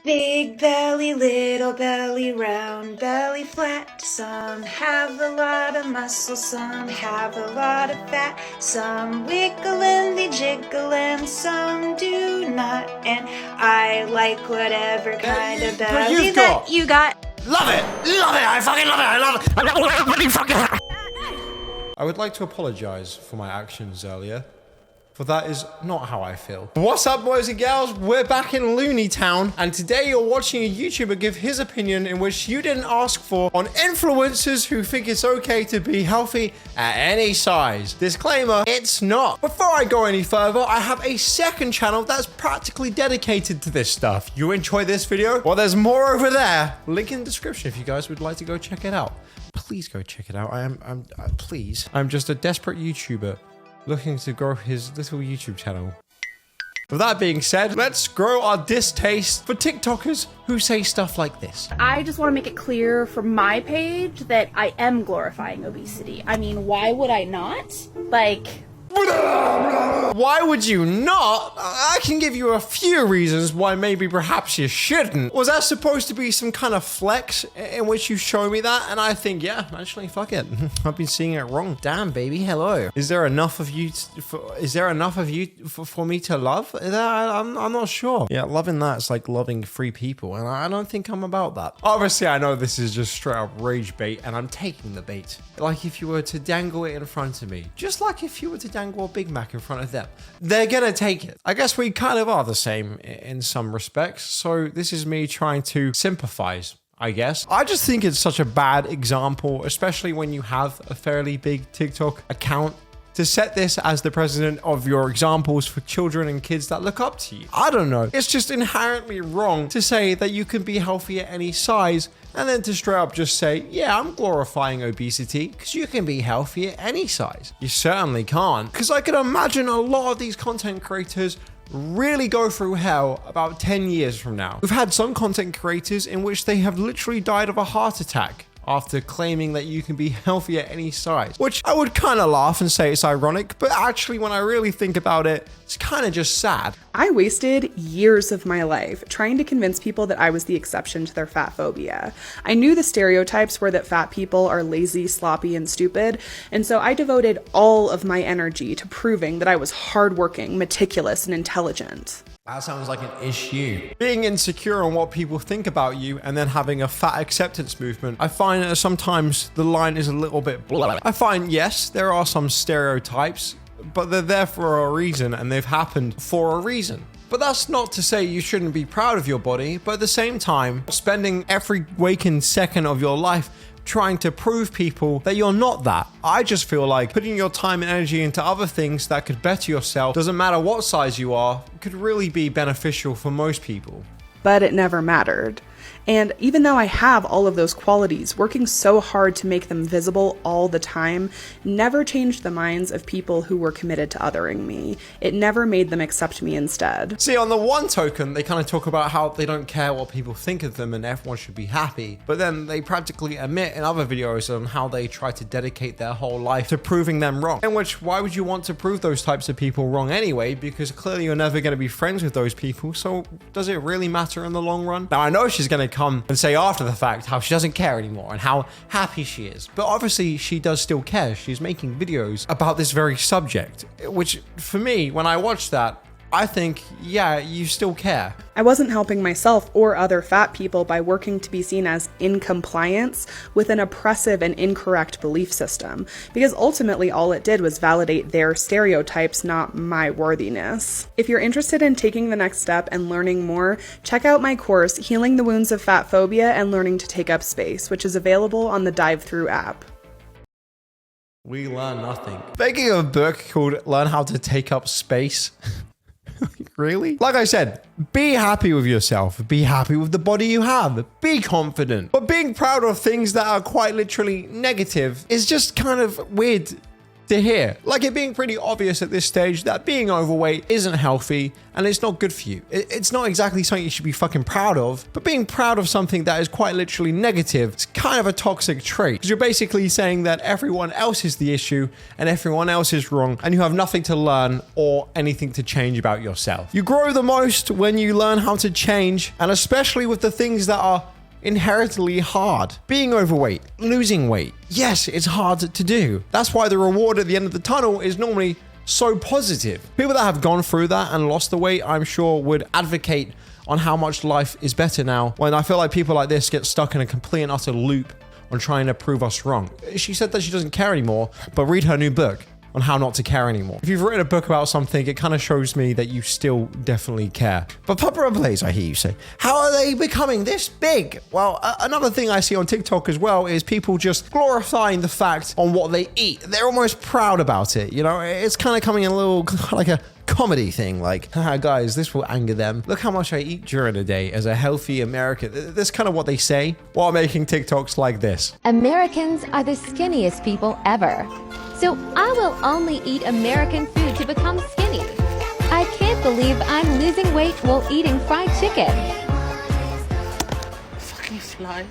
big belly, little belly, round belly, flat. Some have a lot of muscle, some have a lot of fat. Some wiggle and they jiggle and some do not. And I like whatever kind of belly that you got. Love it! Love it! I fucking love it! I love it! I really fucking... I would like to apologize for my actions earlier, for that is not how I feel. What's up, boys and girls? We're back in Looney Town, and today you're watching a YouTuber give his opinion in which you didn't ask for on influencers who think it's okay to be healthy at any size. Disclaimer, it's not. Before I go any further, I have a second channel that's practically dedicated to this stuff. You enjoy this video? Well, there's more over there. Link in the description if you guys would like to go check it out. Please go check it out. Please. I'm just a desperate YouTuber looking to grow his little YouTube channel. With that being said, let's grow our distaste for TikTokers who say stuff like this. I just want to make it clear from my page that I am glorifying obesity. I mean, why would I not? Like... Why would you not? I can give you a few reasons why maybe perhaps you shouldn't. Was that supposed to be some kind of flex in which you show me that? And I think, yeah, actually, fuck it. I've been seeing it wrong. Damn, baby, hello. Is there enough of you for me to love? I'm not sure. Yeah, loving that's like loving free people, and I don't think I'm about that. Obviously, I know this is just straight up rage bait, and I'm taking the bait. Like if you were to dangle it in front of me, just like if you were to dangle a Big Mac in front of them, they're gonna take it. I guess we kind of are the same in some respects, so this is me trying to sympathize, I guess. I just think it's such a bad example, especially when you have a fairly big TikTok account, to set this as the president of your examples for children and kids that look up to you. I don't know. It's just inherently wrong to say that you can be healthy at any size and then to straight up just say, yeah, I'm glorifying obesity because you can be healthy at any size. You certainly can't, because I can imagine a lot of these content creators really go through hell about 10 years from now. We've had some content creators in which they have literally died of a heart attack after claiming that you can be healthy at any size, which I would kind of laugh and say it's ironic, but actually when I really think about it, it's kind of just sad. I wasted years of my life trying to convince people that I was the exception to their fat phobia. I knew the stereotypes were that fat people are lazy, sloppy, and stupid, and so I devoted all of my energy to proving that I was hardworking, meticulous, and intelligent. That sounds like an issue. Being insecure on what people think about you and then having a fat acceptance movement, I find that sometimes the line is a little bit blurry. I find, yes, there are some stereotypes, but they're there for a reason and they've happened for a reason. But that's not to say you shouldn't be proud of your body, but at the same time, spending every waking second of your life trying to prove people that you're not that. I just feel like putting your time and energy into other things that could better yourself, doesn't matter what size you are, could really be beneficial for most people. But it never mattered. And even though I have all of those qualities, working so hard to make them visible all the time never changed the minds of people who were committed to othering me. It never made them accept me instead. See, on the one token, they kind of talk about how they don't care what people think of them and everyone should be happy. But then they practically admit in other videos on how they try to dedicate their whole life to proving them wrong. In which, why would you want to prove those types of people wrong anyway? Because clearly you're never going to be friends with those people. So does it really matter in the long run? Now, I know she's going to come and say after the fact how she doesn't care anymore and how happy she is, but obviously she does still care. She's making videos about this very subject, which for me, when I watch that, I think, yeah, you still care. I wasn't helping myself or other fat people by working to be seen as in compliance with an oppressive and incorrect belief system, because ultimately all it did was validate their stereotypes, not my worthiness. If you're interested in taking the next step and learning more, check out my course, Healing the Wounds of Fat Phobia and Learning to Take Up Space, which is available on the Dive-Through app. We learn nothing. Making a book called Learn How to Take Up Space. Really? Like I said, be happy with yourself. Be happy with the body you have. Be confident. But being proud of things that are quite literally negative is just kind of weird to hear. Like it being pretty obvious at this stage that being overweight isn't healthy and it's not good for you. It's not exactly something you should be fucking proud of, but being proud of something that is quite literally negative, it's kind of a toxic trait. Because you're basically saying that everyone else is the issue and everyone else is wrong and you have nothing to learn or anything to change about yourself. You grow the most when you learn how to change, and especially with the things that are inherently hard. Being overweight, losing weight. Yes, it's hard to do. That's why the reward at the end of the tunnel is normally so positive. People that have gone through that and lost the weight, I'm sure, would advocate on how much life is better now, when I feel like people like this get stuck in a complete and utter loop on trying to prove us wrong. She said that she doesn't care anymore, but read her new book on how not to care anymore. If you've written a book about something, it kind of shows me that you still definitely care. But Papa and Blaze, I hear you say, how are they becoming this big? Well, another thing I see on TikTok as well is people just glorifying the fact on what they eat. They're almost proud about it. You know, it's kind of coming in a little like a comedy thing, like, haha, guys, this will anger them. Look how much I eat during the day as a healthy American. That's kind of what they say while making TikToks like this. Americans are the skinniest people ever. So I will only eat American food to become skinny. I can't believe I'm losing weight while eating fried chicken. Fucking fly.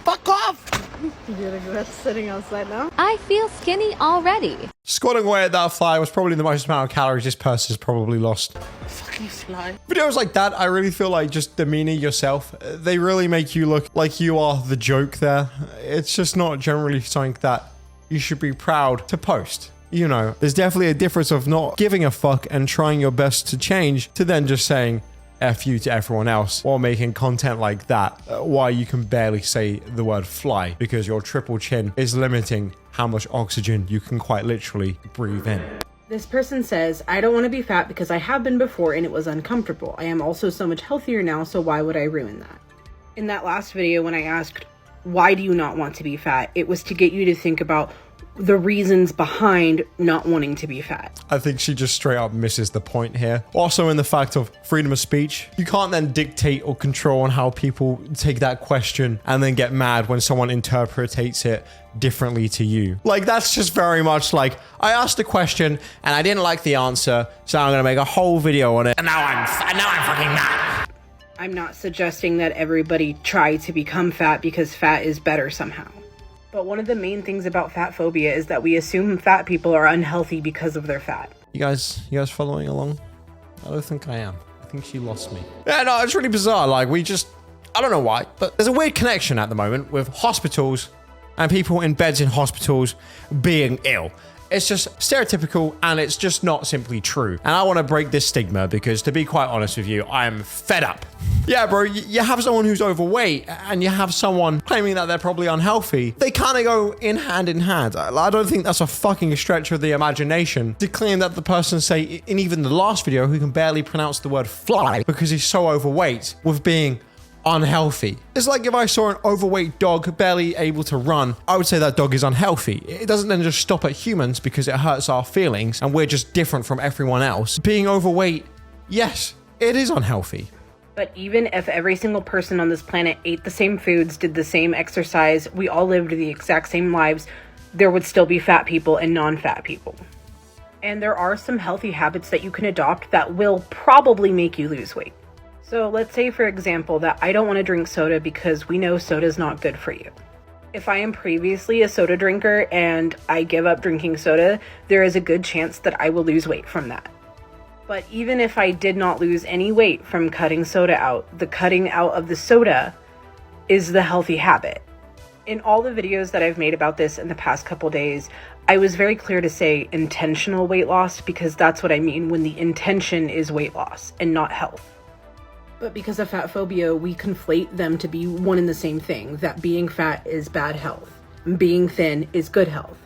Fuck off! You're gonna go sitting outside now? I feel skinny already. Squatting away at that fly was probably the most amount of calories this person has probably lost. Fucking fly. Videos like that, I really feel like just demeaning yourself. They really make you look like you are the joke there. It's just not generally something that you should be proud to post. You know, there's definitely a difference of not giving a fuck and trying your best to change to then just saying F you to everyone else while making content like that. Why you can barely say the word fly because your triple chin is limiting how much oxygen you can quite literally breathe in. This person says, I don't want to be fat because I have been before and it was uncomfortable. I am also so much healthier now, so why would I ruin that? In that last video, when I asked, why do you not want to be fat? It was to get you to think about the reasons behind not wanting to be fat. I think she just straight up misses the point here. Also in the fact of freedom of speech, you can't then dictate or control on how people take that question and then get mad when someone interpretates it differently to you. Like, that's just very much like, I asked a question and I didn't like the answer, so I'm gonna make a whole video on it, and now I'm fucking mad. I'm not suggesting that everybody try to become fat because fat is better somehow. But one of the main things about fat phobia is that we assume fat people are unhealthy because of their fat. You guys following along? I don't think I am. I think she lost me. Yeah, no, it's really bizarre. Like, I don't know why, but there's a weird connection at the moment with hospitals and people in beds in hospitals being ill. It's just stereotypical and it's just not simply true. And I want to break this stigma because, to be quite honest with you, I am fed up. Yeah, bro, you have someone who's overweight and you have someone claiming that they're probably unhealthy. They kind of go in hand. I don't think that's a fucking stretch of the imagination to claim that the person, say, in even the last video, who can barely pronounce the word fly because he's so overweight, with being unhealthy. It's like if I saw an overweight dog barely able to run, I would say that dog is unhealthy. It doesn't then just stop at humans because it hurts our feelings and we're just different from everyone else. Being overweight, yes, it is unhealthy. But even if every single person on this planet ate the same foods, did the same exercise, we all lived the exact same lives, there would still be fat people and non-fat people. And there are some healthy habits that you can adopt that will probably make you lose weight. So let's say, for example, that I don't want to drink soda because we know soda is not good for you. If I am previously a soda drinker and I give up drinking soda, there is a good chance that I will lose weight from that. But even if I did not lose any weight from cutting soda out, the cutting out of the soda is the healthy habit. In all the videos that I've made about this in the past couple days, I was very clear to say intentional weight loss because that's what I mean when the intention is weight loss and not health. But because of fat phobia, we conflate them to be one and the same thing, that being fat is bad health, and being thin is good health.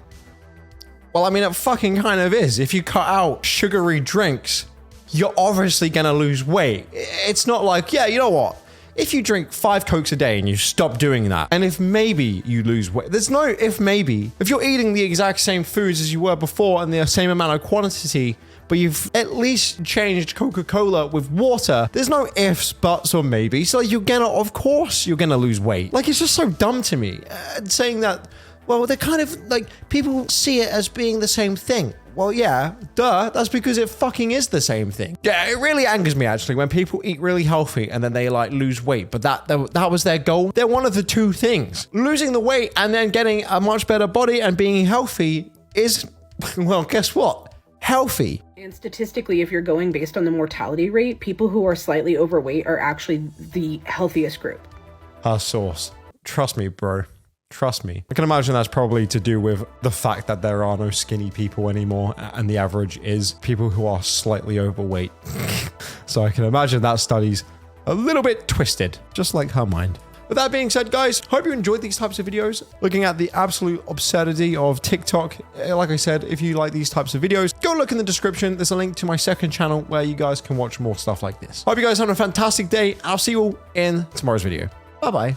Well, I mean, it fucking kind of is. If you cut out sugary drinks, you're obviously gonna lose weight. It's not like, yeah, you know what? If you drink 5 Cokes a day and you stop doing that, and if maybe you lose weight, there's no if maybe. If you're eating the exact same foods as you were before and the same amount of quantity, but you've at least changed Coca-Cola with water, there's no ifs, buts, or maybe. So of course you're gonna lose weight. Like, it's just so dumb to me. Saying that Well, they're kind of like, people see it as being the same thing. Well, yeah, duh, that's because it fucking is the same thing. Yeah, it really angers me actually when people eat really healthy and then they like lose weight, but that was their goal. They're one of the two things. Losing the weight and then getting a much better body and being healthy is, well, guess what? Healthy. And statistically, if you're going based on the mortality rate, people who are slightly overweight are actually the healthiest group. Source. Trust me, bro. Trust me. I can imagine that's probably to do with the fact that there are no skinny people anymore, and the average is people who are slightly overweight. So I can imagine that study's a little bit twisted, just like her mind. With that being said, guys, hope you enjoyed these types of videos, looking at the absolute absurdity of TikTok. Like I said, if you like these types of videos, go look in the description. There's a link to my second channel where you guys can watch more stuff like this. Hope you guys have a fantastic day. I'll see you all in tomorrow's video. Bye-bye.